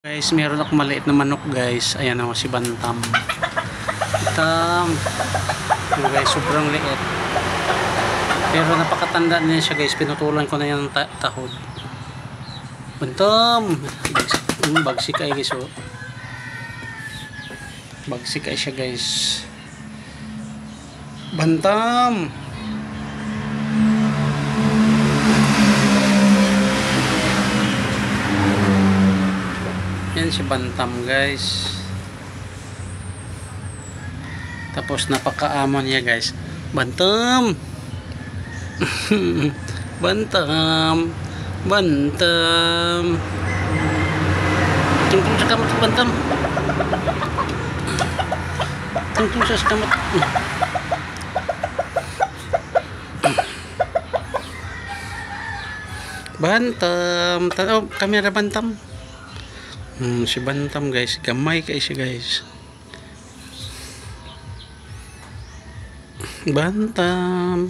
Guys, meron akong maliit na manok guys. Ayan o, si Bantam. Bantam. Guys, sobrang liit. Pero napakatanda niya siya guys. Pinutulan ko na yung tahod. Bantam. Bagsik ay guys o. Bagsik ay siya guys. Bantam. Yan si Bantam guys. Tapos napakaamon niya guys. Bantam. Bantam. Bantam. Tungkol sa kamot Bantam. Tungkol sa kamot. Bantam. Oh, kamera Bantam. Si Bantam guys, gamay kayo siya guys. Bantam.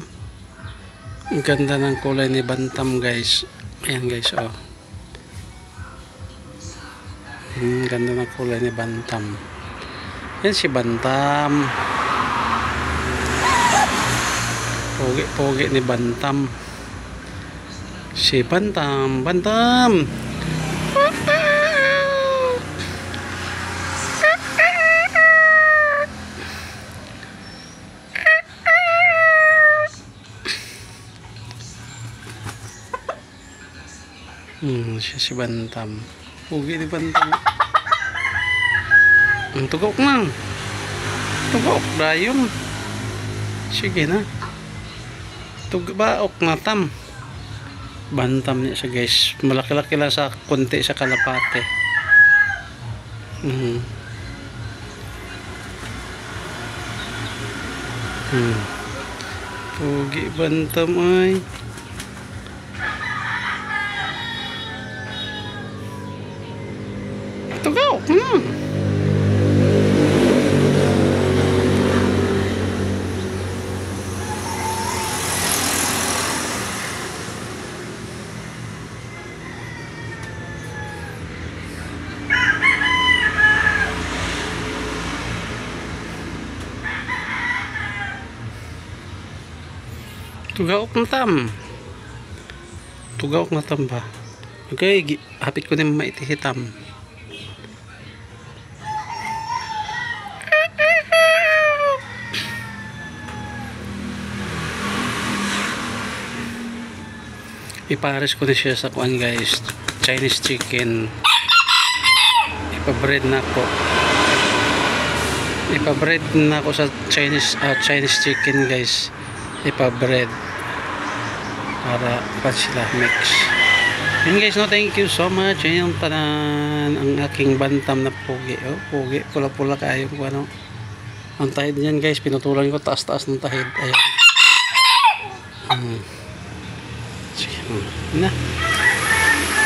Ang ganda ng kulay ni Bantam guys. Ayan guys oh. Ganda ng kulay ni Bantam. Yan si Bantam. Pogi ni Bantam. Si Bantam. Bantam. Siya si Bantam. Pugi ni Bantam. Ang tugok na. Tugok dayon. Sige na. Tugbaok na tam. Bantam niya siya guys. Malaki-laki lang sa konti sa kalapate. Pugi Bantam ay. Tugok. Tugok na tam. Tugok na tam ba? Okay, hapit ko na maitihitam. Ipares ko na siya sa kuan guys, Chinese chicken. Ipabread na ako. Ipabread na ako sa Chinese chicken guys. Ipabread para pa sila mix. Yun guys, no, thank you so much. Yan yung tanan ang aking Bantam na pugi. Oh, pugi, pula-pula kayo kung ano. Ang tahid niyan guys, pinutulan ko taas-taas ng tahid. Ayan. Sige na.